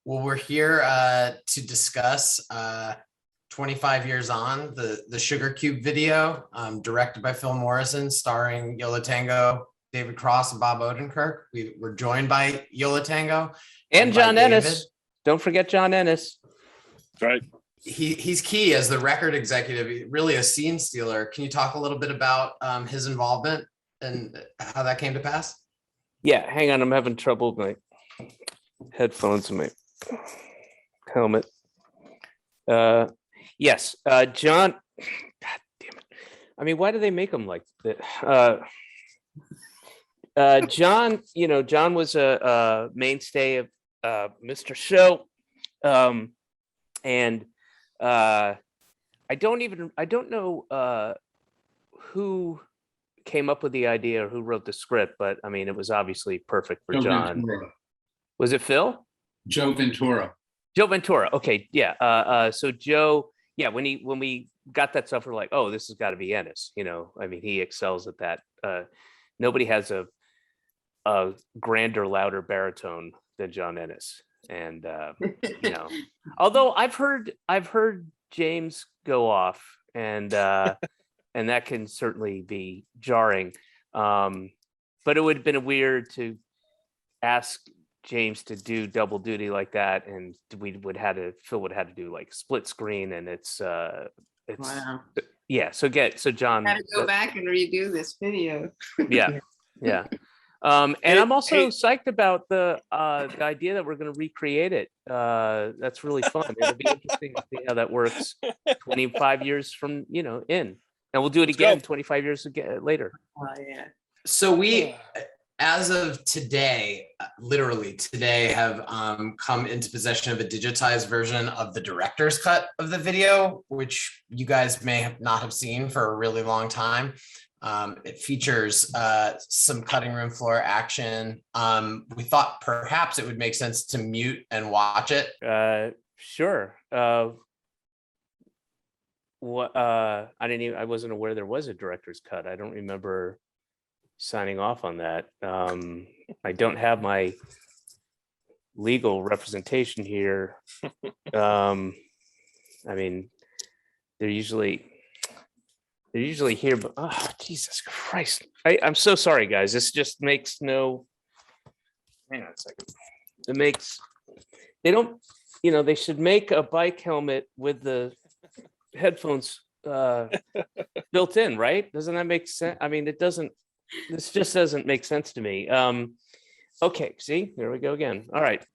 Well, we're here to discuss 25 years on the Sugarcube video, directed by Phil Morrison, starring Yo La Tengo, David Cross, and Bob Odenkirk. We're joined by Yo La Tengo and John David. Ennis. Don't forget John Ennis. That's right. He's key as the record executive, really a scene stealer. Can you talk a little bit about his involvement and how that came to pass? Yeah, hang on. I'm having trouble with my headphones and my helmet. Yes, John. God damn it! I mean, why do they make them like that? John, John was a mainstay of Mr. Show, and I don't know who came up with the idea or who wrote the script, but I mean, it was obviously perfect for John. Ventura. Was it Phil? Joe Ventura. Joe Ventura. Okay, yeah. So Joe, yeah, when we got that stuff, we're like, oh, this has got to be Ennis. I mean, he excels at that. Nobody has a grander, louder baritone than John Ennis, and although I've heard James go off, and that can certainly be jarring. But it would have been weird to ask James to do double duty like that, and Phil would have had to do like split screen, and it's Wow. yeah. So John, Gotta go back and redo this video. yeah. And I'm also psyched about the idea that we're going to recreate it. That's really fun. It'll be interesting to see how that works 25 years from in, and we'll do it again 25 years later. Oh yeah. So we, as of today, literally today, have come into possession of a digitized version of the director's cut of the video, which you guys may not have seen for a really long time. It features some cutting room floor action. We thought perhaps it would make sense to mute and watch it. Sure. I wasn't aware there was a director's cut. I don't remember signing off on that. I don't have my legal representation here. I mean, they're usually here, but oh, Jesus Christ. I'm so sorry, guys. This just makes no, hang on a second. They should make a bike helmet with the headphones built in, right? Doesn't that make sense? I mean, this just doesn't make sense to me. Okay, see, here we go again. All right.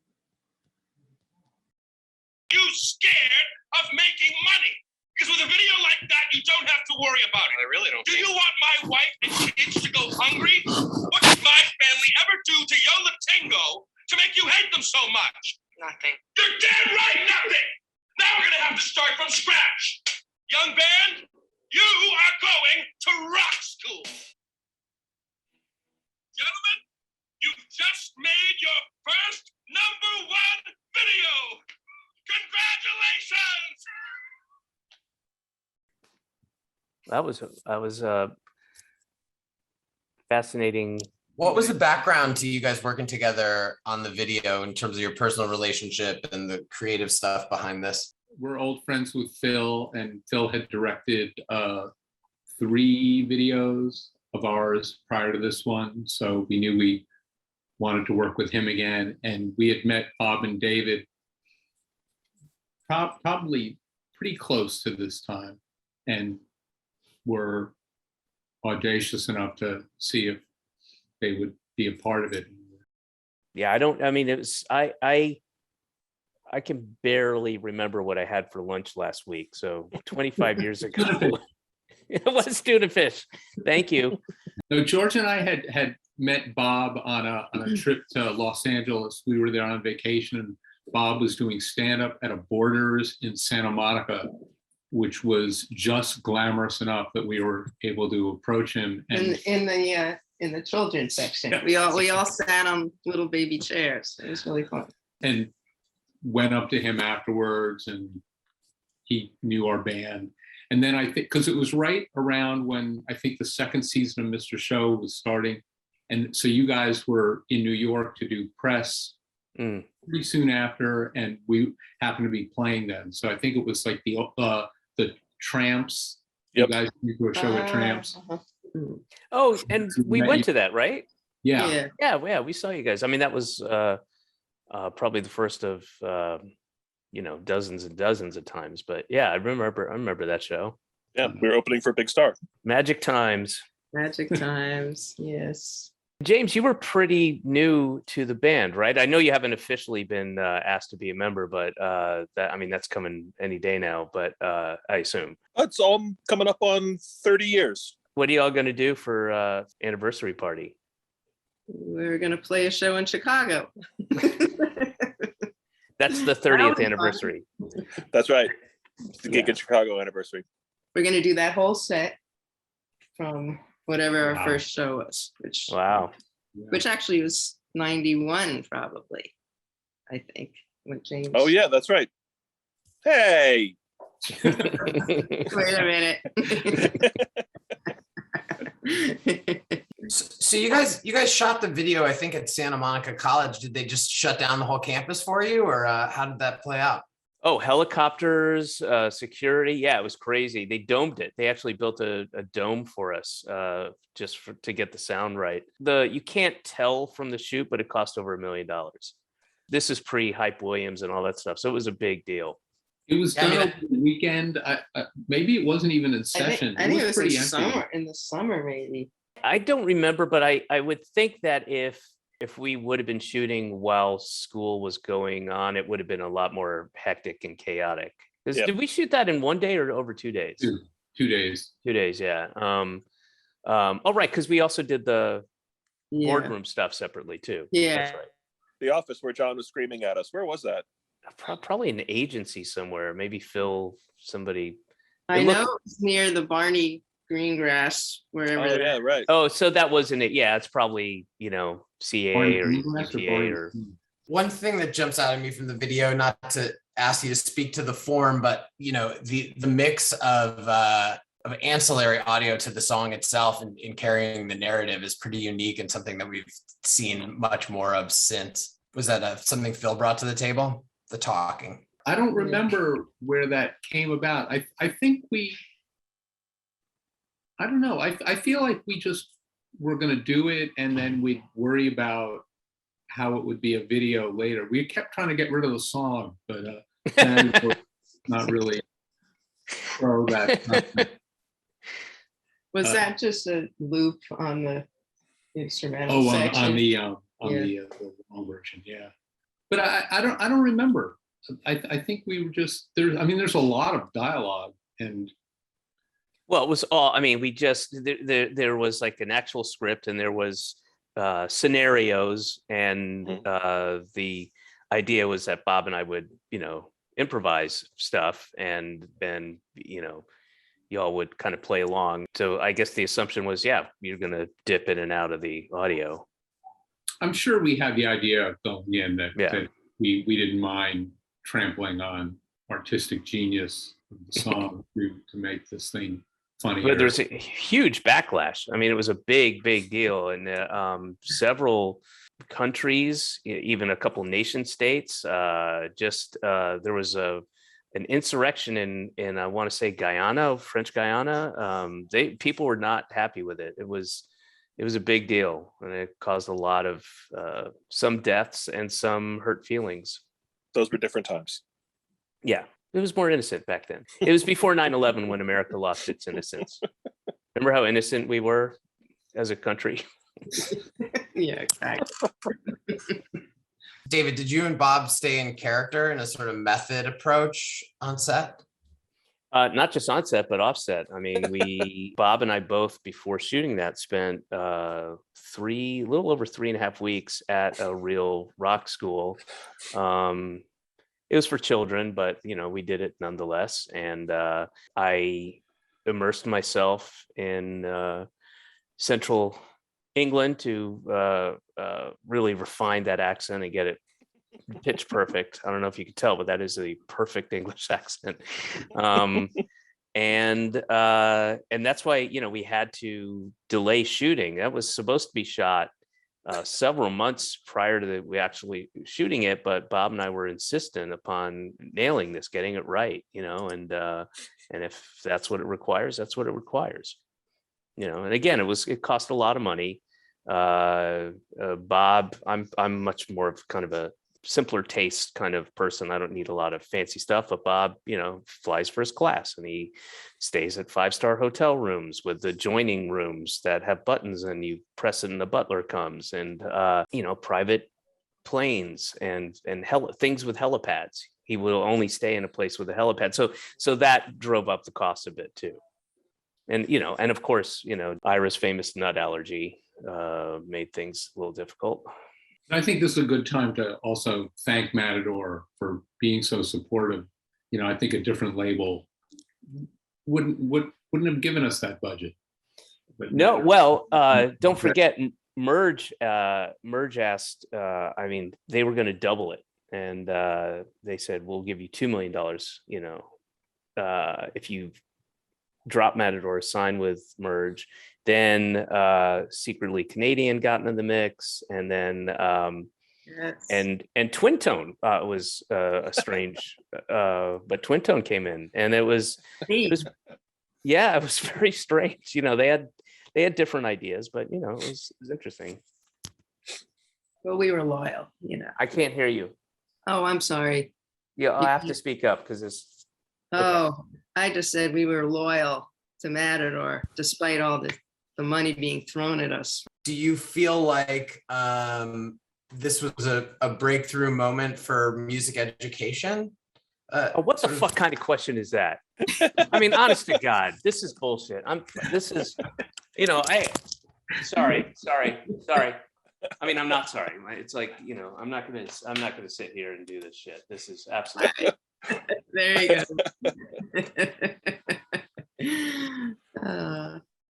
You scared of making money? Because with a video like that, you don't have to worry about it. I really don't. Do you want my wife and kids to go hungry? What did my family ever do to Yo La Tengo to make you hate them so much? Nothing. You're damn right, nothing! Now we're gonna have to start from scratch. Young band, you are going to rock school. Gentlemen, you've just made your first #1 video. Congratulations! That was fascinating. What was the background to you guys working together on the video in terms of your personal relationship and the creative stuff behind this? We're old friends with Phil, and Phil had directed 3 videos of ours prior to this one. So we knew we wanted to work with him again. And we had met Bob and David probably pretty close to this time, and were audacious enough to see if they would be a part of it. Yeah, it was, I can barely remember what I had for lunch last week. So 25 years ago, it was tuna fish. Thank you. No, George and I had met Bob on a trip to Los Angeles. We were there on vacation, and Bob was doing stand-up at a Borders in Santa Monica, which was just glamorous enough that we were able to approach him. And In the children's section, we all sat on little baby chairs. It was really fun. And went up to him afterwards, and he knew our band. And then I think, because it was right around when I think the second season of Mr. Show was starting, and so you guys were in New York to do press, Mm. pretty soon after, and we happened to be playing then. So I think it was like the Tramps. Yep. You guys went to a show with Tramps. Oh, and we went to that, right? Yeah. Yeah, we saw you guys. I mean, that was probably the first of dozens and dozens of times. But yeah, I remember that show. Yeah, we were opening for Big Star. Magic times. Magic times. Yes. James, you were pretty new to the band, right? I know you haven't officially been asked to be a member, but that's coming any day now. But I assume It's all coming up on 30 years. What are y'all going to do for anniversary party? We're gonna play a show in Chicago. That's the 30th anniversary. That's right. It's the Gig in Chicago anniversary. We're gonna do that whole set from whatever our Wow. first show was, Wow. which actually was 91 probably, I think, when James. Oh yeah, that's right. Hey. Wait a minute. So you guys shot the video, I think, at Santa Monica College. Did they just shut down the whole campus for you, or how did that play out? Oh, helicopters, security. Yeah, it was crazy. They domed it. They actually built a dome for us to get the sound right. You can't tell from the shoot, but it cost over $1 million. This is pre-Hype Williams and all that stuff. So it was a big deal. It was Yeah, I done mean, over the weekend. Maybe it wasn't even in I session. think it was pretty in empty. in the summer maybe. I don't remember, but I would think that if we would have been shooting while school was going on, it would have been a lot more hectic and chaotic. Yep. Did we shoot that in 1 day or over 2 days? 2 days. 2 days, yeah. Oh, right, because we also did the Yeah. boardroom stuff separately too. Yeah. That's right. The office where John was screaming at us. Where was that? Probably an agency somewhere. Maybe Phil, somebody. I It know looked- it's near the Barney Greengrass, wherever. Oh yeah, right. Oh, so that wasn't it. Yeah, it's probably CA or Greengrass or ETA or. One thing that jumps out at me from the video, not to ask you to speak to the form, but the mix of ancillary audio to the song itself and in carrying the narrative is pretty unique and something that we've seen much more of since. Was that something Phil brought to the table? The talking. I don't remember where that came about. I think I don't know. I feel like we just were going to do it and then we'd worry about how it would be a video later. We kept trying to get rid of the song, but not really pro that. Was that just a loop on the instrumental section? on the long version, yeah. But I don't remember. I think we were just there. I mean, there's a lot of dialogue and. Well, it was all. I mean, we just there was like an actual script, and there was scenarios, and the idea was that Bob and I would, improvise stuff, and then y'all would kind of play along. So I guess the assumption was, yeah, you're gonna dip in and out of the audio. I'm sure we had the idea going in that we didn't mind trampling on artistic genius of the song to make this thing funny. But there's a huge backlash. I mean, it was a big deal, and several countries, even a couple nation states, there was an insurrection in I want to say Guyana, French Guyana. People were not happy with it. It was a big deal, and it caused a lot of some deaths and some hurt feelings. Those were different times. Yeah, it was more innocent back then. It was before 9/11 when America lost its innocence. Remember how innocent we were as a country? Yeah, exactly. David, did you and Bob stay in character in a sort of method approach on set? Not just on set, but off set. I mean, Bob and I both, before shooting that, spent a little over 3.5 weeks at a real rock school. It was for children, but we did it nonetheless. And I immersed myself in central England to really refine that accent and get it pitch perfect. I don't know if you could tell, but that is a perfect English accent. And that's why we had to delay shooting. That was supposed to be shot several months prior to we actually shooting it, but Bob and I were insistent upon nailing this, getting it right, and if that's what it requires, that's what it requires, and again, it cost a lot of money. Bob, I'm much more of kind of a simpler taste kind of person. I don't need a lot of fancy stuff, but Bob, flies first class, and he stays at 5-star hotel rooms with adjoining rooms that have buttons, and you press it and the butler comes, and private planes and things with helipads. He will only stay in a place with a helipad. So that drove up the cost a bit too. And, and of course, Ira's famous nut allergy made things a little difficult. I think this is a good time to also thank Matador for being so supportive. I think a different label wouldn't have given us that budget. But no, well, don't forget, Merge asked, they were going to double it. And they said, we'll give you $2 million, if you drop Matador, sign with Merge. Then Secretly Canadian got into the mix, and then Yes. and Twin Tone was a strange, but Twin Tone came in, and it was very strange. They had different ideas, but it was interesting. Well, we were loyal, I can't hear you. Oh, I'm sorry. Yeah, I'll have to speak up because it's. Oh, I just said we were loyal to Matador despite all the money being thrown at us. Do you feel like this was a breakthrough moment for music education? What the fuck kind of question is that? I mean, honest to God, this is bullshit. Sorry. I mean, I'm not sorry. It's like, I'm not gonna sit here and do this shit. This is absolutely. There you go.